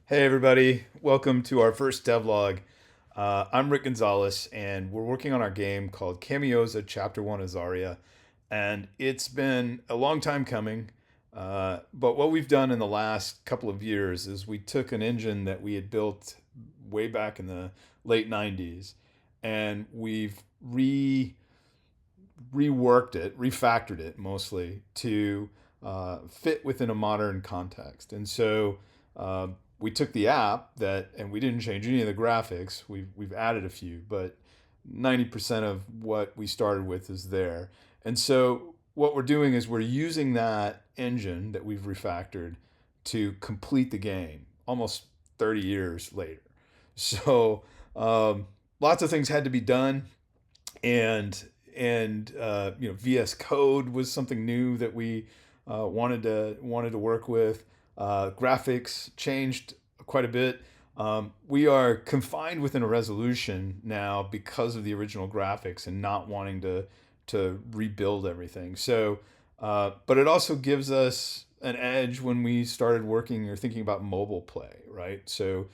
Hey everybody, welcome to our first devlog. I'm Rick Gonzalez, and we're working on our game called Camioza Chapter 1 Azaria. And it's been a long time coming, but what we've done in the last couple of years is we took an engine that we had built way back in the late 90s, and we've reworked it, refactored it mostly to fit within a modern context. And so we took the app that, and we didn't change any of the graphics. We've added a few, but 90% of what we started with is there. And so what we're doing is we're using that engine that we've refactored to complete the game almost 30 years later. So lots of things had to be done, and VS Code was something new that we wanted to work with. Graphics changed quite a bit. We are confined within a resolution now because of the original graphics and not wanting to rebuild everything. So, but it also gives us an edge when we started working or thinking about mobile play, right? So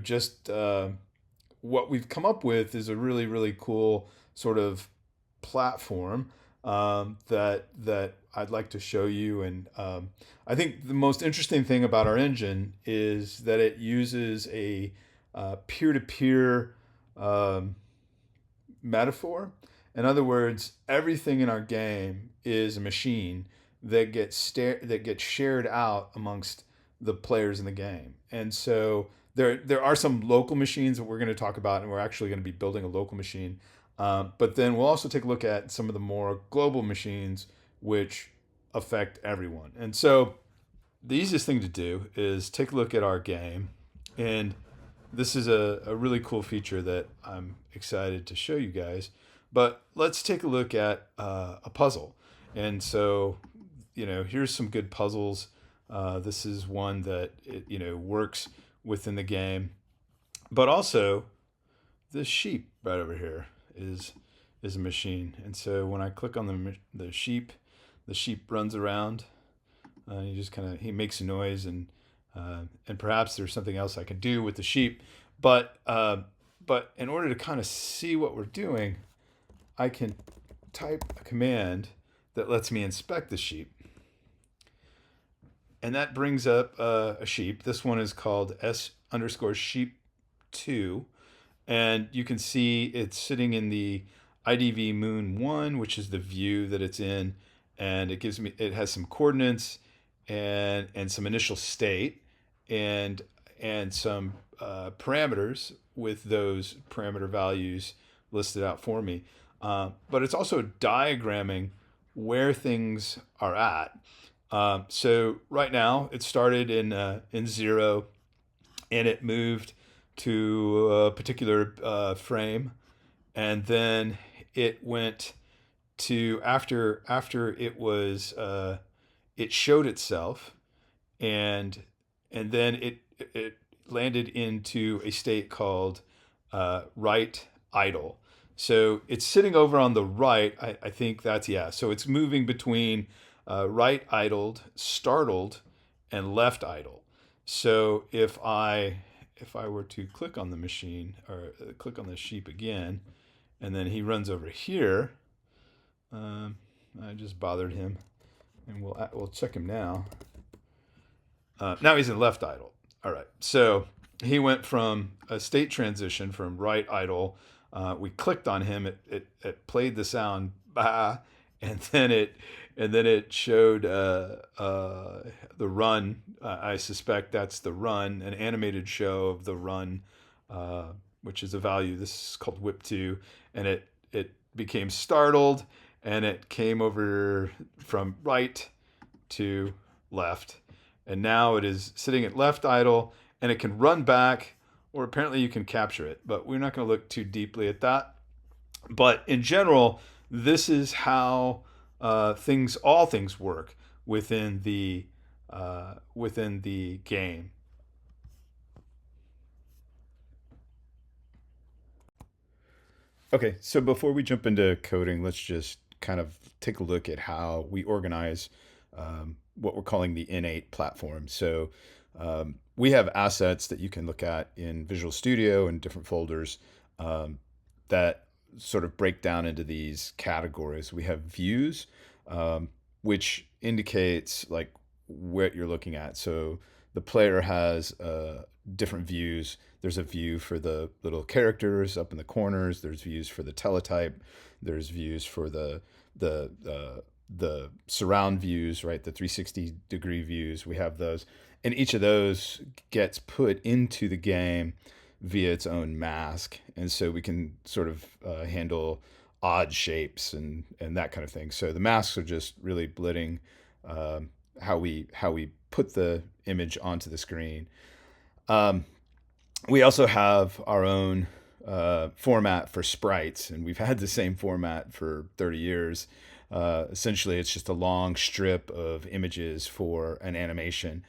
just what we've come up with is a really cool sort of platform that I'd like to show you. And I think the most interesting thing about our engine is that it uses a peer-to-peer um, metaphor. In other words, everything in our game is a machine that gets shared out amongst the players in the game. And so there are some local machines that we're going to talk about, and we're actually going to be building a local machine. But then we'll also take a look at some of the more global machines which affect everyone. And so the easiest thing to do is take a look at our game. And this is a really cool feature that I'm excited to show you guys. But let's take a look at a puzzle. And so, here's some good puzzles. This is one that works within the game. But also, this sheep right over here is a machine. And so when I click on the sheep runs around. He just he makes a noise, and perhaps there's something else I can do with the sheep. But in order to kind of see what we're doing, I can type a command that lets me inspect the sheep, and that brings up a sheep. This one is called S underscore sheep 2, and you can see it's sitting in the IDV Moon 1, which is the view that it's in, and it has some coordinates and some initial state and some parameters with those parameter values listed out for me. But it's also diagramming where things are at. So right now it started in 0, and it moved to a particular frame, and then it went to after it showed itself, and then it landed into a state called right idle. So it's sitting over on the right. I think that's, yeah. So it's moving between right idled, startled, and left idle. So if I were to click on the machine, or click on the sheep again, and then he runs over here, um, I just bothered him, and we'll check him now. Now he's in left idle. All right. So he went from a state transition from right idle. We clicked on him. It played the sound bah, and then it showed the run. I suspect that's the run, an animated show of the run, which is a value. This is called whip2, and it became startled, and it came over from right to left, and now it is sitting at left idle, and it can run back, or apparently you can capture it, but we're not going to look too deeply at that. But in general, this is how all things work within the game. Okay, so before we jump into coding, let's just kind of take a look at how we organize what we're calling the innate platform. So we have assets that you can look at in Visual Studio and different folders um, that sort of break down into these categories. We have views, which indicates like what you're looking at. So the player has different views. There's a view for the little characters up in the corners. There's views for the teletype. There's views for the surround views, right? The 360-degree views. We have those, and each of those gets put into the game via its own mask, and so we can sort of handle odd shapes and that kind of thing. So the masks are just really blitting how we put the image onto the screen. Um, we also have our own format for sprites, and we've had the same format for 30 years. Essentially, it's just a long strip of images for an animation.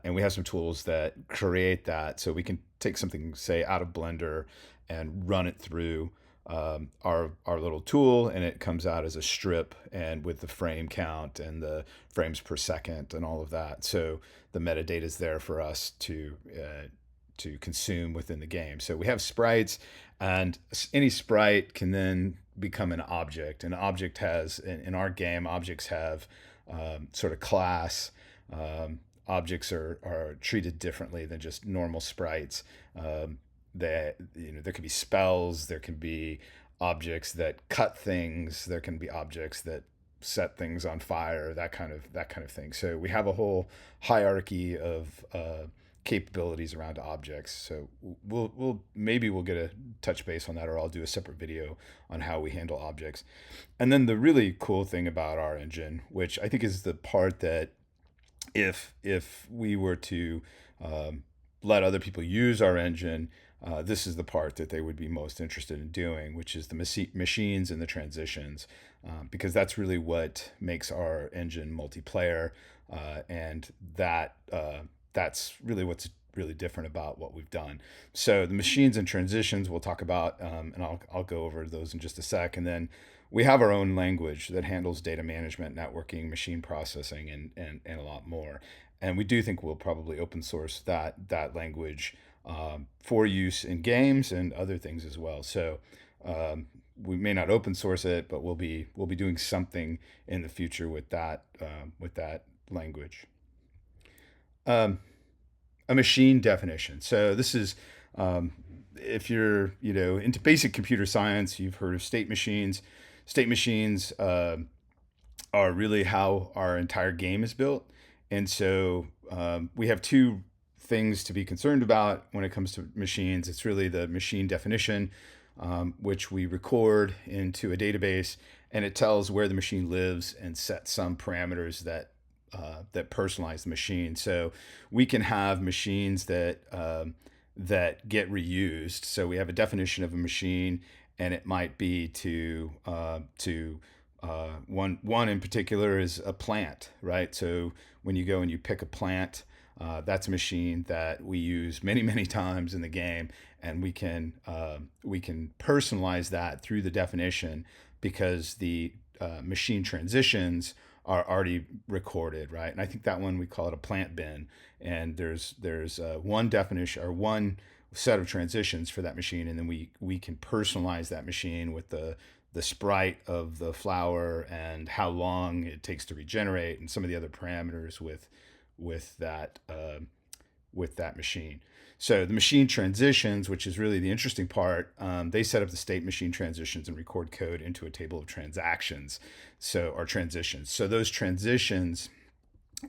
And we have some tools that create that. So we can take something, say, out of Blender and run it through our little tool, and it comes out as a strip and with the frame count and the frames per second and all of that. So the metadata is there for us to consume within the game. So we have sprites, and any sprite can then become an object. An object has, in our game, objects have sort of class. Objects are treated differently than just normal sprites. That there can be spells, there can be objects that cut things, there can be objects that set things on fire, that kind of thing. So we have a whole hierarchy of capabilities around objects. So we'll get a touch base on that, or I'll do a separate video on how we handle objects. And then the really cool thing about our engine, which I think is the part that if we were to let other people use our engine, this is the part that they would be most interested in doing, which is the machines and the transitions, because that's really what makes our engine multiplayer, and that's really what's really different about what we've done. So the machines and transitions we'll talk about, and I'll go over those in just a sec, and then we have our own language that handles data management, networking, machine processing, and a lot more. And we do think we'll probably open source that language for use in games and other things as well. So we may not open source it, but we'll be doing something in the future with that language. Um, a machine definition. So this is if you're into basic computer science, you've heard of state machines. State machines are really how our entire game is built, and so we have two things to be concerned about when it comes to machines. It's really the machine definition, which we record into a database, and it tells where the machine lives and sets some parameters that personalize the machine. So we can have machines that get reused. So we have a definition of a machine, and it might be one in particular is a plant, right? So when you go and you pick a plant, that's a machine that we use many times in the game, and we can personalize that through the definition, because the machine transitions are already recorded, right? And I think that one, we call it a plant bin, and there's one definition or one set of transitions for that machine, and then we can personalize that machine with the sprite of the flower and how long it takes to regenerate and some of the other parameters with that machine. So the machine transitions, which is really the interesting part, they set up the state machine transitions and record code into a table of transactions, or transitions. So those transitions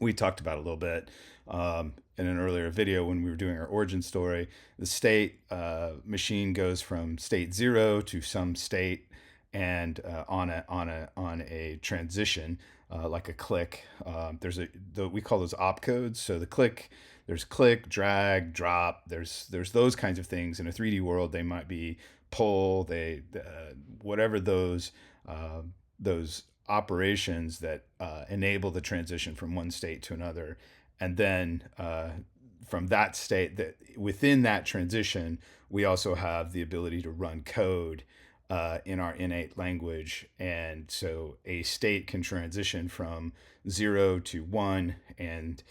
we talked about a little bit in an earlier video when we were doing our origin story. The state machine goes from state 0 to some state, and on a transition, like a click, we call those opcodes. So there's click, drag, drop. There's those kinds of things. In a 3D world, they might be pull. Whatever those operations that enable the transition from one state to another, and then from that state, that within that transition, we also have the ability to run code in our innate language. And so a state can transition from 0 to 1, and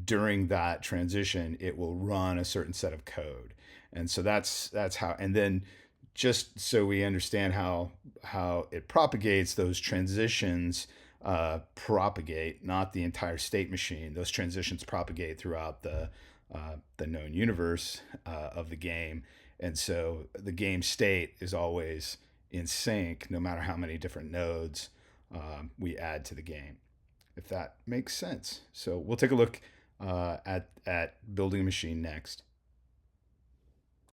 during that transition, it will run a certain set of code. And so that's how. And then just so we understand how it propagates, those transitions propagate, not the entire state machine. Those transitions propagate throughout the known universe of the game, and so the game state is always in sync, no matter how many different nodes we add to the game. If that makes sense. So we'll take a look at building a machine next.